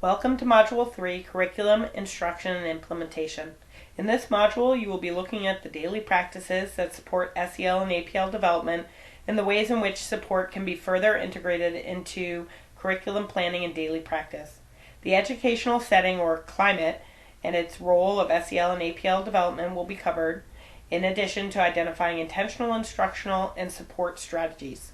Welcome to Module 3, Curriculum, Instruction, and Implementation. In this module, you will be looking at the daily practices that support SEL and APL development and the ways in which support can be further integrated into curriculum planning and daily practice. The educational setting or climate and its role of SEL and APL development will be covered, in addition to identifying intentional instructional and support strategies.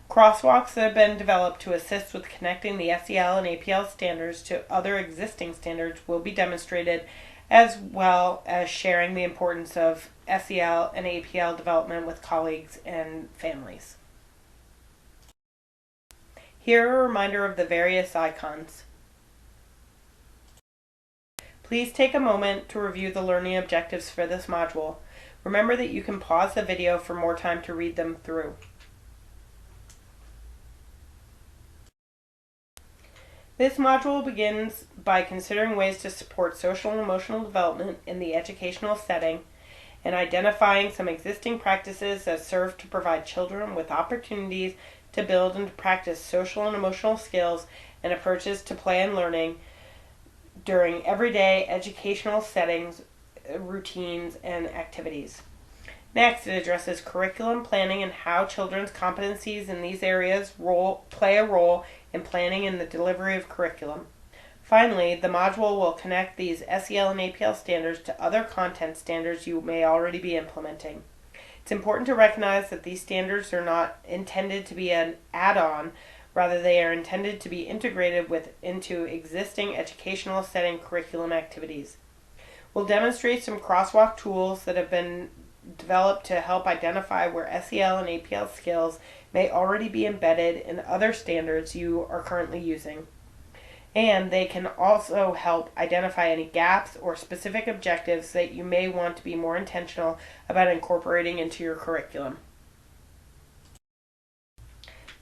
Crosswalks that have been developed to assist with connecting the SEL and APL standards to other existing standards will be demonstrated, as well as sharing the importance of SEL and APL development with colleagues and families. Here a reminder of the various icons. Please take a moment to review the learning objectives for this module. Remember that you can pause the video for more time to read them through. This module begins by considering ways to support social and emotional development in the educational setting and identifying some existing practices that serve to provide children with opportunities to build and to practice social and emotional skills and approaches to play and learning during everyday educational settings, routines, and activities. Next, it addresses curriculum planning and how children's competencies in these areas play a role in planning and the delivery of curriculum. Finally, the module will connect these SEL and APL standards to other content standards you may already be implementing. It's important to recognize that these standards are not intended to be an add-on, rather they are intended to be integrated into existing educational setting curriculum activities. We'll demonstrate some crosswalk tools that have been developed to help identify where SEL and APL skills may already be embedded in other standards you are currently using. And they can also help identify any gaps or specific objectives that you may want to be more intentional about incorporating into your curriculum.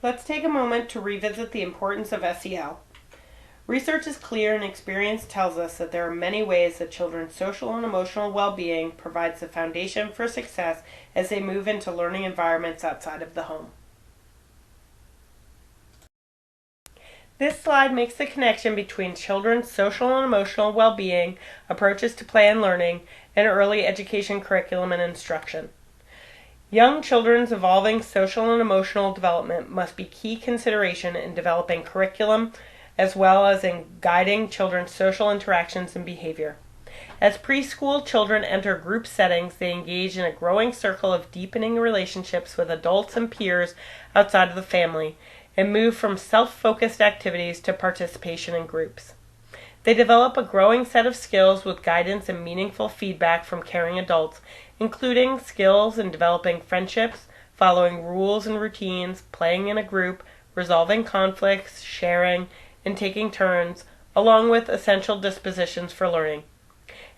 Let's take a moment to revisit the importance of SEL. Research is clear and experience tells us that there are many ways that children's social and emotional well-being provides the foundation for success as they move into learning environments outside of the home. This slide makes the connection between children's social and emotional well-being, approaches to play and learning, and early education curriculum and instruction. Young children's evolving social and emotional development must be key consideration in developing curriculum, as well as in guiding children's social interactions and behavior. As preschool children enter group settings, they engage in a growing circle of deepening relationships with adults and peers outside of the family, and move from self-focused activities to participation in groups. They develop a growing set of skills with guidance and meaningful feedback from caring adults, including skills in developing friendships, following rules and routines, playing in a group, resolving conflicts, sharing, and taking turns, along with essential dispositions for learning.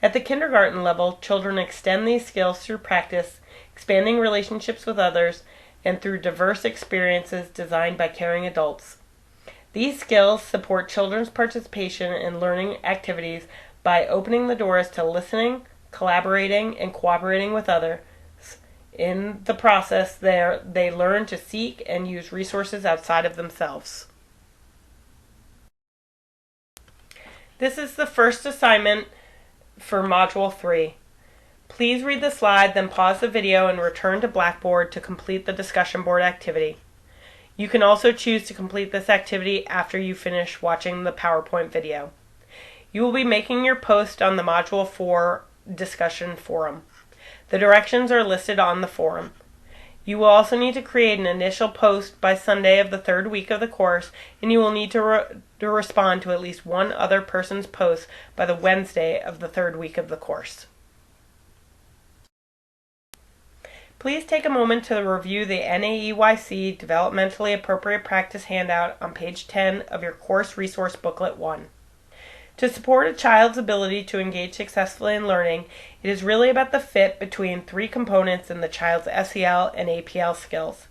At the kindergarten level, children extend these skills through practice, expanding relationships with others, and through diverse experiences designed by caring adults. These skills support children's participation in learning activities by opening the doors to listening, collaborating, and cooperating with others. In the process, they learn to seek and use resources outside of themselves. This is the first assignment for Module 3. Please read the slide, then pause the video and return to Blackboard to complete the discussion board activity. You can also choose to complete this activity after you finish watching the PowerPoint video. You will be making your post on the Module 4 discussion forum. The directions are listed on the forum. You will also need to create an initial post by Sunday of the third week of the course, and you will need to respond to at least one other person's post by the Wednesday of the third week of the course. Please take a moment to review the NAEYC Developmentally Appropriate Practice handout on page 10 of your Course Resource Booklet 1. To support a child's ability to engage successfully in learning, it is really about the fit between three components in the child's SEL and APL skills.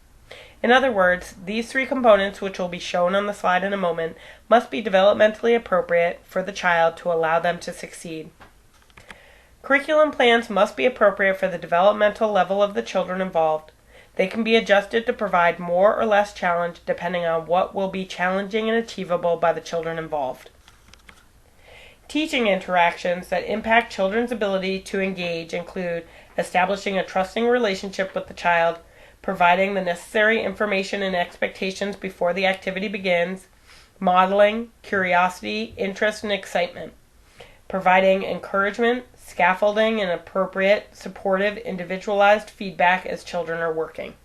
In other words, these three components, which will be shown on the slide in a moment, must be developmentally appropriate for the child to allow them to succeed. Curriculum plans must be appropriate for the developmental level of the children involved. They can be adjusted to provide more or less challenge depending on what will be challenging and achievable by the children involved. Teaching interactions that impact children's ability to engage include establishing a trusting relationship with the child, providing the necessary information and expectations before the activity begins, modeling curiosity, interest, and excitement, providing encouragement, scaffolding, and appropriate, supportive, individualized feedback as children are working.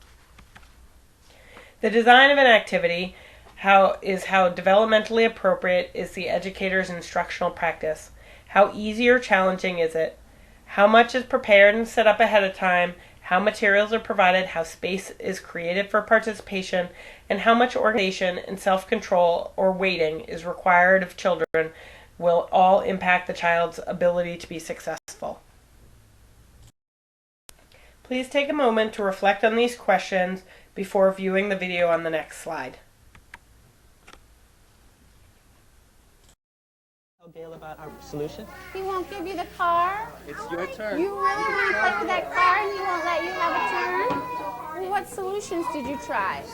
The design of an activity how developmentally appropriate is the educator's instructional practice. How easy or challenging is it? How much is prepared and set up ahead of time? How materials are provided? How space is created for participation? And how much organization and self-control or waiting is required of children will all impact the child's ability to be successful. Please take a moment to reflect on these questions before viewing the video on the next slide. Tell Gail about our solution. He won't give you the car? It's your turn. You really want to play with that car and he won't let you have a turn? Well, what solutions did you try?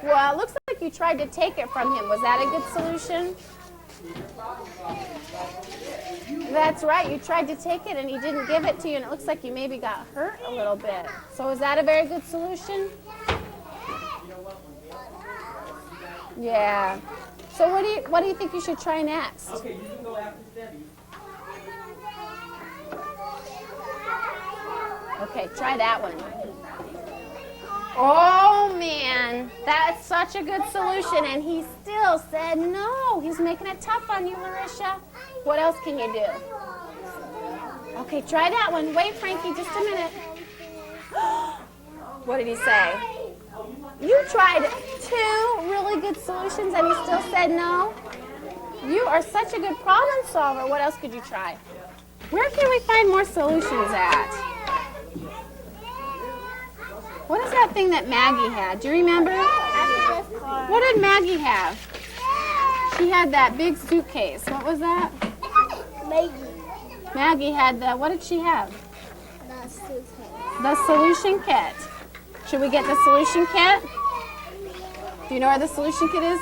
Well, it looks like you tried to take it from him. Was that a good solution? That's right. You tried to take it and he didn't give it to you, and it looks like you maybe got hurt a little bit. So is that a very good solution? Yeah. So what do you think you should try next? Okay, you can go after Debbie. Okay, try that one. Oh man, that's such a good solution, and he still said no. He's making it tough on you, Larisha. What else can you do? Okay, try that one. Wait, Frankie, just a minute. What did he say? You tried 2 really good solutions and he still said no? You are such a good problem solver. What else could you try? Where can we find more solutions at? What is that thing that Maggie had? Do you remember? What did Maggie have? She had that big suitcase. What was that? Maggie had the, what did she have? The suitcase. The solution kit. Should we get the solution kit? Do you know where the solution kit is,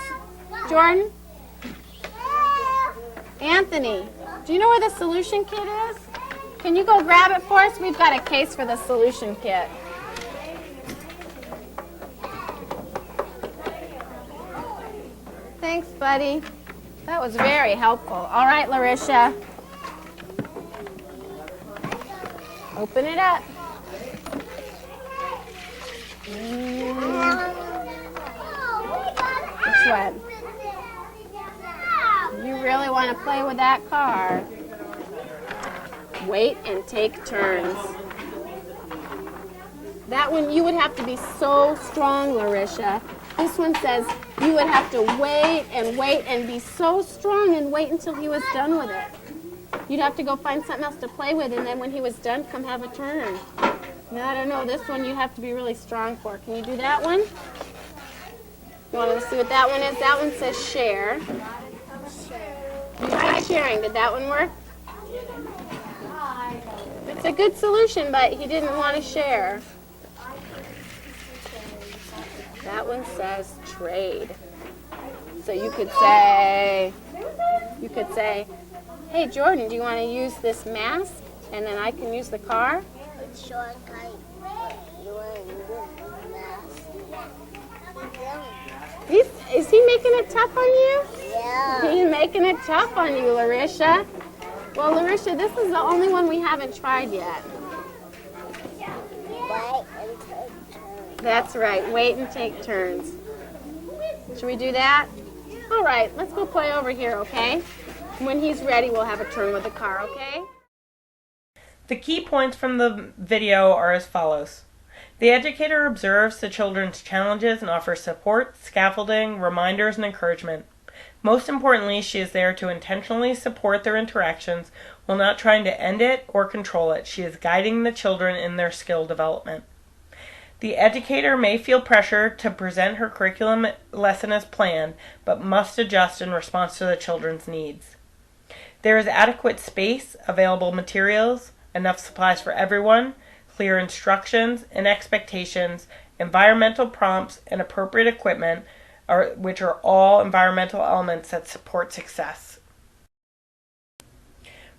Jordan? Anthony, do you know where the solution kit is? Can you go grab it for us? We've got a case for the solution kit. Thanks, buddy. That was very helpful. All right, Larisha. Open it up. Which one? You really want to play with that car. Wait and take turns. That one, you would have to be so strong, Larisha. This one says you would have to wait and be so strong and wait until he was done with it. You'd have to go find something else to play with, and then when he was done, come have a turn. Now, I don't know, this one you have to be really strong for. Can you do that one? You want to see what that one is? That one says share. You tried sharing. Did that one work? It's a good solution, but he didn't want to share. That one says trade. So you could say, hey Jordan, do you want to use this mask? And then I can use the car? It's short kite. You want to use mask? Is he making it tough on you? Yeah. He's making it tough on you, Larisha. Well, Larisha, this is the only one we haven't tried yet. Wait and take turns. That's right. Wait and take turns. Should we do that? All right. Let's go play over here, okay? When he's ready, we'll have a turn with the car, okay? The key points from the video are as follows. The educator observes the children's challenges and offers support, scaffolding, reminders, and encouragement. Most importantly, she is there to intentionally support their interactions while not trying to end it or control it. She is guiding the children in their skill development. The educator may feel pressure to present her curriculum lesson as planned, but must adjust in response to the children's needs. There is adequate space, available materials, enough supplies for everyone, clear instructions and expectations, environmental prompts, and appropriate equipment, which are all environmental elements that support success.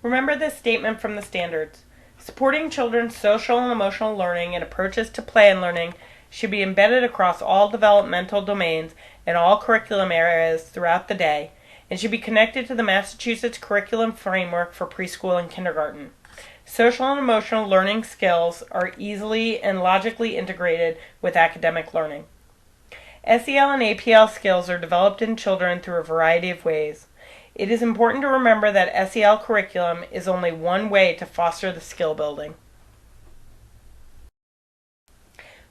Remember this statement from the standards. Supporting children's social and emotional learning and approaches to play and learning should be embedded across all developmental domains and all curriculum areas throughout the day, and should be connected to the Massachusetts Curriculum Framework for Preschool and Kindergarten. Social and emotional learning skills are easily and logically integrated with academic learning. SEL and APL skills are developed in children through a variety of ways. It is important to remember that SEL curriculum is only one way to foster the skill building.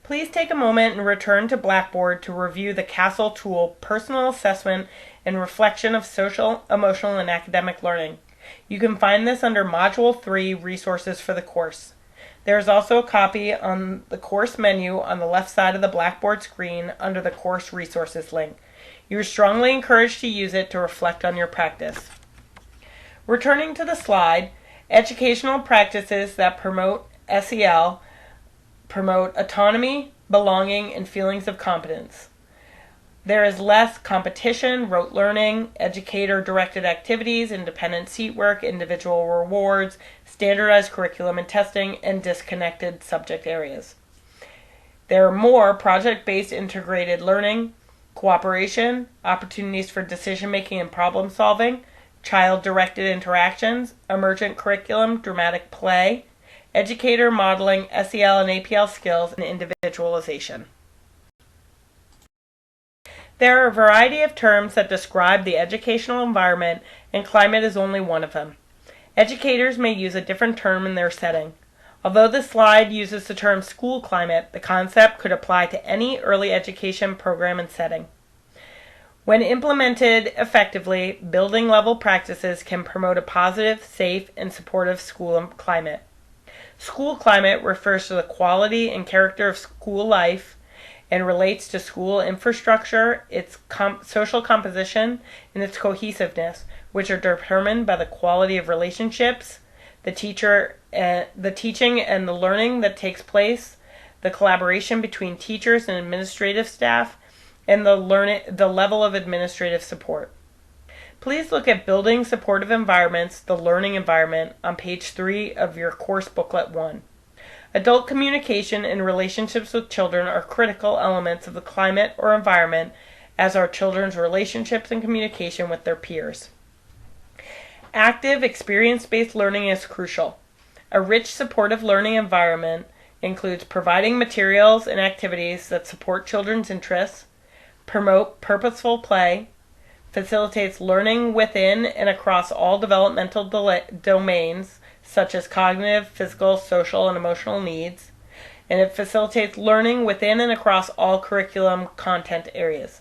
Please take a moment and return to Blackboard to review the CASEL tool, Personal Assessment and Reflection of Social, Emotional, and Academic Learning. You can find this under Module 3, Resources for the course. There is also a copy on the course menu on the left side of the Blackboard screen under the Course Resources link. You are strongly encouraged to use it to reflect on your practice. Returning to the slide, educational practices that promote SEL promote autonomy, belonging, and feelings of competence. There is less competition, rote learning, educator-directed activities, independent seat work, individual rewards, standardized curriculum and testing, and disconnected subject areas. There are more project-based integrated learning, cooperation, opportunities for decision-making and problem-solving, child-directed interactions, emergent curriculum, dramatic play, educator modeling SEL and APL skills, and individualization. There are a variety of terms that describe the educational environment, and climate is only one of them. Educators may use a different term in their setting. Although this slide uses the term school climate, the concept could apply to any early education program and setting. When implemented effectively, building level practices can promote a positive, safe, and supportive school climate. School climate refers to the quality and character of school life and relates to school infrastructure, its social composition, and its cohesiveness, which are determined by the quality of relationships, the teaching and the learning that takes place, the collaboration between teachers and administrative staff, and the level of administrative support. Please look at Building Supportive Environments, the Learning Environment, on page 3 of your course booklet 1. Adult communication and relationships with children are critical elements of the climate or environment, as are children's relationships and communication with their peers. Active, experience-based learning is crucial. A rich, supportive learning environment includes providing materials and activities that support children's interests, promote purposeful play, facilitates learning within and across all developmental domains, such as cognitive, physical, social, and emotional needs, and it facilitates learning within and across all curriculum content areas.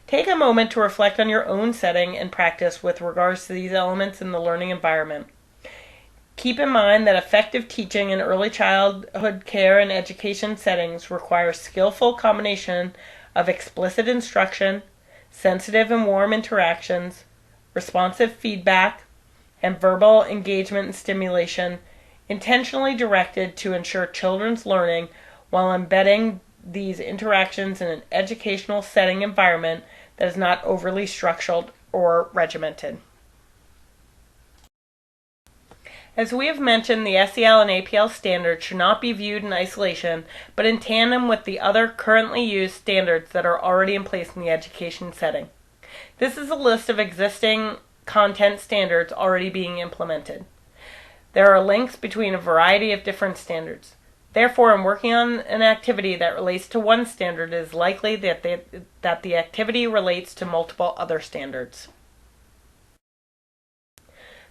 Take a moment to reflect on your own setting and practice with regards to these elements in the learning environment. Keep in mind that effective teaching in early childhood care and education settings requires skillful combination of explicit instruction, sensitive and warm interactions, responsive feedback, and verbal engagement and stimulation intentionally directed to ensure children's learning while embedding these interactions in an educational setting environment that is not overly structured or regimented. As we have mentioned, the SEL and APL standards should not be viewed in isolation, but in tandem with the other currently used standards that are already in place in the education setting. This is a list of existing content standards already being implemented. There are links between a variety of different standards. Therefore, in working on an activity that relates to one standard, it is likely that the activity relates to multiple other standards.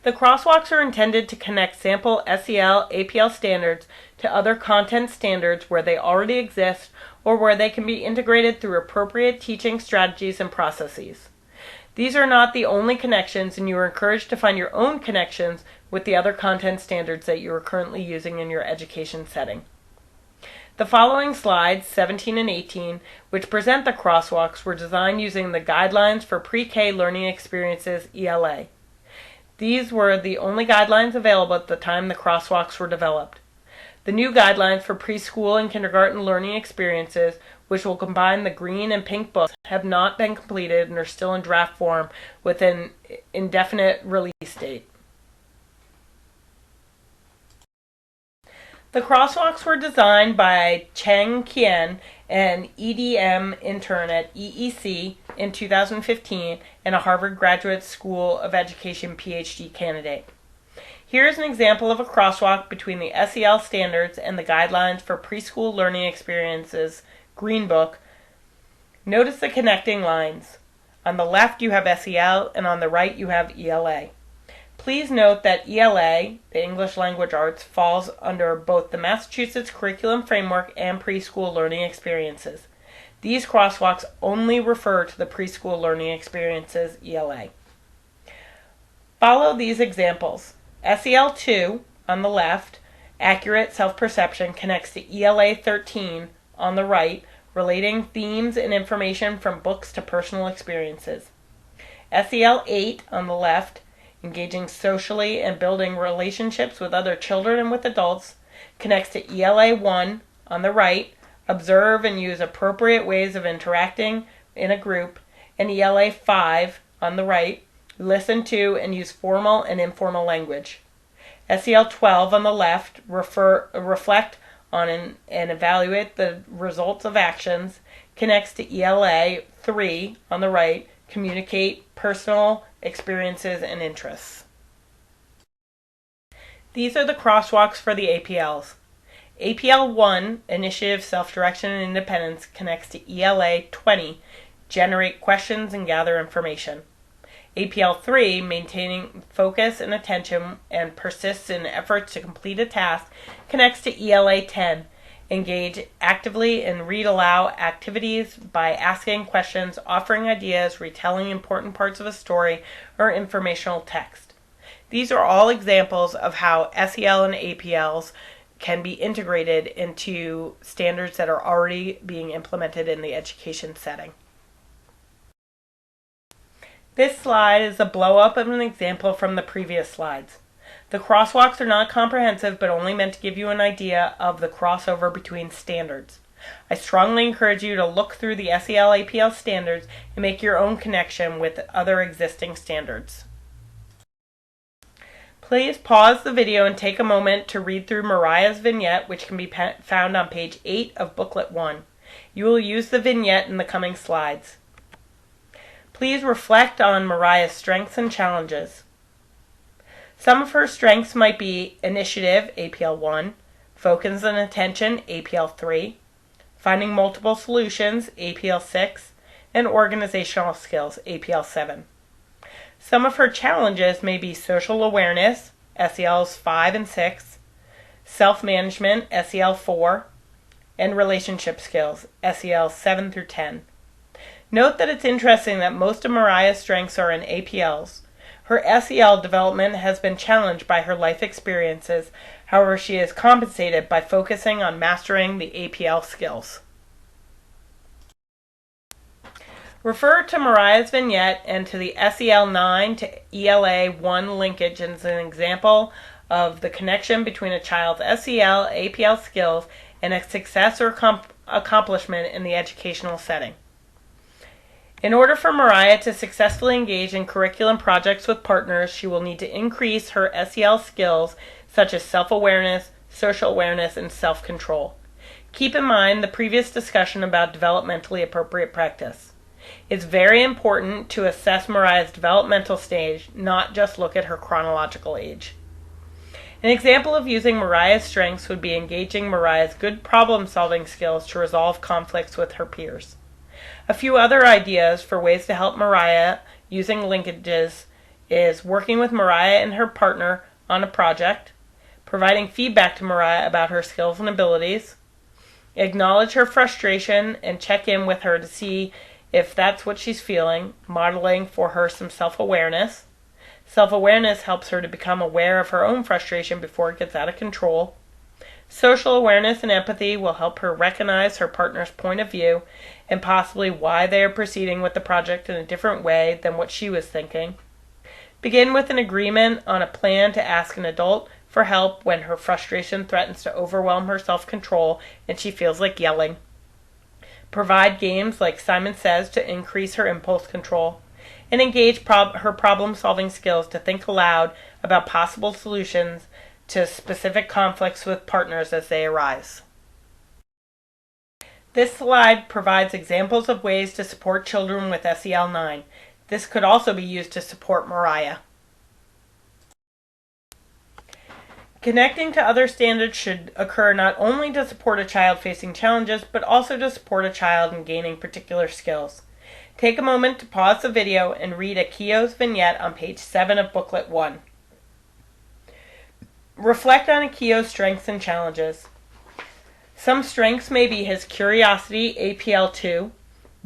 The crosswalks are intended to connect sample SEL, APL standards to other content standards where they already exist or where they can be integrated through appropriate teaching strategies and processes. These are not the only connections, and you are encouraged to find your own connections with the other content standards that you are currently using in your education setting. The following slides, 17 and 18, which present the crosswalks, were designed using the Guidelines for Pre-K Learning Experiences, ELA. These were the only guidelines available at the time the crosswalks were developed. The new guidelines for preschool and kindergarten learning experiences, which will combine the green and pink books, have not been completed and are still in draft form with an indefinite release date. The crosswalks were designed by Cheng Qian, an EDM intern at EEC in 2015 and a Harvard Graduate School of Education PhD candidate. Here is an example of a crosswalk between the SEL Standards and the Guidelines for Preschool Learning Experiences Green Book. Notice the connecting lines. On the left you have SEL and on the right you have ELA. Please note that ELA, the English Language Arts, falls under both the Massachusetts Curriculum Framework and Preschool Learning Experiences. These crosswalks only refer to the Preschool Learning Experiences ELA. Follow these examples. SEL2 on the left, Accurate Self-Perception, connects to ELA 13 on the right, relating themes and information from books to personal experiences. SEL8 on the left, Engaging socially and building relationships with other children and with adults, connects to ELA 1 on the right, Observe and use appropriate ways of interacting in a group, and ELA 5 on the right, Listen to and use formal and informal language. SEL 12 on the left, Reflect on and evaluate the results of actions, connects to ELA 3 on the right, Communicate personal experiences and interests. These are the crosswalks for the APLs. APL 1, Initiative, Self-Direction, and Independence, connects to ELA 20, Generate questions and gather information. APL 3, Maintaining focus and attention and persists in efforts to complete a task, connects to ELA 10, Engage actively and read aloud activities by asking questions, offering ideas, retelling important parts of a story, or informational text. These are all examples of how SEL and APLs can be integrated into standards that are already being implemented in the education setting. This slide is a blow-up of an example from the previous slides. The crosswalks are not comprehensive, but only meant to give you an idea of the crossover between standards. I strongly encourage you to look through the SEL-APL standards and make your own connection with other existing standards. Please pause the video and take a moment to read through Mariah's vignette, which can be found on page 8 of Booklet 1. You will use the vignette in the coming slides. Please reflect on Mariah's strengths and challenges. Some of her strengths might be initiative, APL 1, focus and attention, APL 3, finding multiple solutions, APL 6, and organizational skills, APL 7. Some of her challenges may be social awareness, SELs 5 and 6, self-management, SEL 4, and relationship skills, SEL 7 through 10. Note that it's interesting that most of Mariah's strengths are in APLs. Her SEL development has been challenged by her life experiences. However, she is compensated by focusing on mastering the APL skills. Refer to Mariah's vignette and to the SEL 9 to ELA 1 linkage as an example of the connection between a child's SEL, APL skills and a success or accomplishment in the educational setting. In order for Mariah to successfully engage in curriculum projects with partners, she will need to increase her SEL skills such as self-awareness, social awareness, and self-control. Keep in mind the previous discussion about developmentally appropriate practice. It's very important to assess Mariah's developmental stage, not just look at her chronological age. An example of using Mariah's strengths would be engaging Mariah's good problem-solving skills to resolve conflicts with her peers. A few other ideas for ways to help Mariah using linkages is working with Mariah and her partner on a project, providing feedback to Mariah about her skills and abilities, acknowledge her frustration and check in with her to see if that's what she's feeling, modeling for her some self-awareness. Self-awareness helps her to become aware of her own frustration before it gets out of control. Social awareness and empathy will help her recognize her partner's point of view and possibly why they are proceeding with the project in a different way than what she was thinking. Begin with an agreement on a plan to ask an adult for help when her frustration threatens to overwhelm her self-control and she feels like yelling. Provide games like Simon Says to increase her impulse control, and engage her problem-solving skills to think aloud about possible solutions to specific conflicts with partners as they arise. This slide provides examples of ways to support children with SEL 9. This could also be used to support Mariah. Connecting to other standards should occur not only to support a child facing challenges, but also to support a child in gaining particular skills. Take a moment to pause the video and read Akio's vignette on page 7 of Booklet 1. Reflect on Akio's strengths and challenges. Some strengths may be his curiosity, APL 2,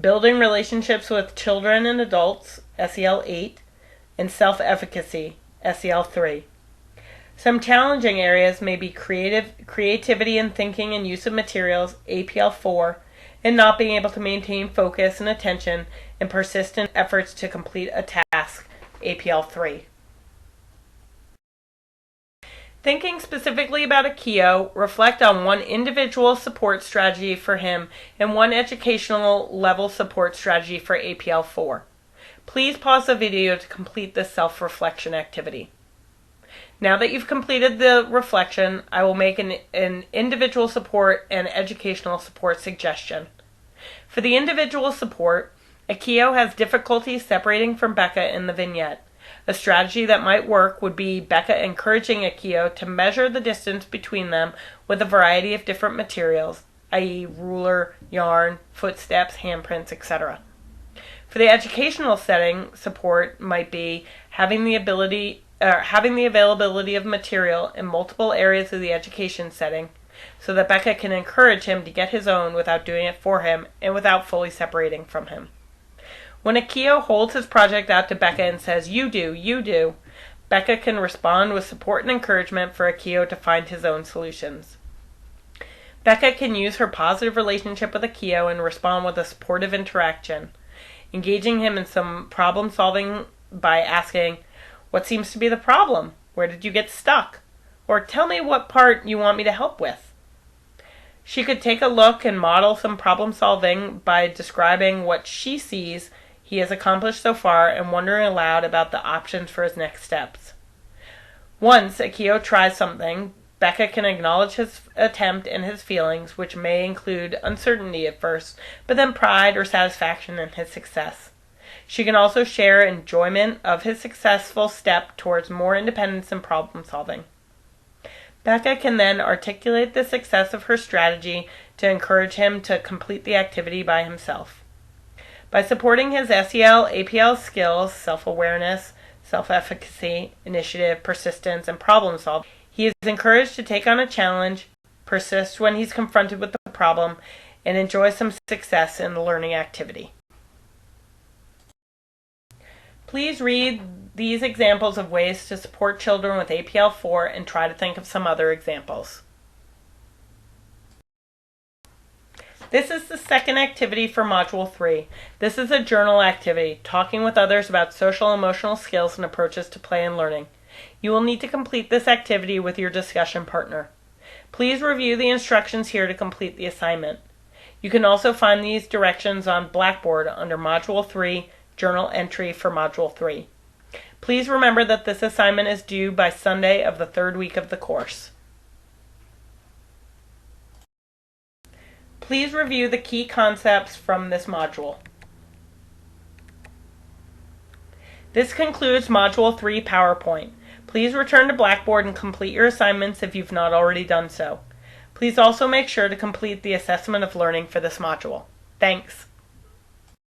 building relationships with children and adults, SEL 8, and self-efficacy, SEL 3. Some challenging areas may be creativity in thinking and use of materials, APL 4, and not being able to maintain focus and attention and persistent efforts to complete a task, APL 3. Thinking specifically about Akio, reflect on one individual support strategy for him and one educational level support strategy for APL 4. Please pause the video to complete this self-reflection activity. Now that you've completed the reflection, I will make an individual support and educational support suggestion. For the individual support, Akio has difficulty separating from Becca in the vignette. A strategy that might work would be Becca encouraging Akio to measure the distance between them with a variety of different materials, i.e. ruler, yarn, footsteps, handprints, etc. For the educational setting, support might be having the availability of material in multiple areas of the education setting so that Becca can encourage him to get his own without doing it for him and without fully separating from him. When Akio holds his project out to Becca and says, "You do," Becca can respond with support and encouragement for Akio to find his own solutions. Becca can use her positive relationship with Akio and respond with a supportive interaction, engaging him in some problem solving by asking, "What seems to be the problem? Where did you get stuck?" Or, "Tell me what part you want me to help with." She could take a look and model some problem solving by describing what she sees he has accomplished so far and wondering aloud about the options for his next steps. Once Akio tries something, Becca can acknowledge his attempt and his feelings, which may include uncertainty at first, but then pride or satisfaction in his success. She can also share enjoyment of his successful step towards more independence and problem solving. Becca can then articulate the success of her strategy to encourage him to complete the activity by himself. By supporting his SEL, APL skills, self-awareness, self-efficacy, initiative, persistence, and problem solving, he is encouraged to take on a challenge, persist when he's confronted with the problem, and enjoy some success in the learning activity. Please read these examples of ways to support children with APL 4 and try to think of some other examples. This is the second activity for Module 3. This is a journal activity, talking with others about social and emotional skills and approaches to play and learning. You will need to complete this activity with your discussion partner. Please review the instructions here to complete the assignment. You can also find these directions on Blackboard under Module 3, Journal Entry for Module 3. Please remember that this assignment is due by Sunday of the third week of the course. Please review the key concepts from this module. This concludes Module 3 PowerPoint. Please return to Blackboard and complete your assignments if you've not already done so. Please also make sure to complete the assessment of learning for this module. Thanks.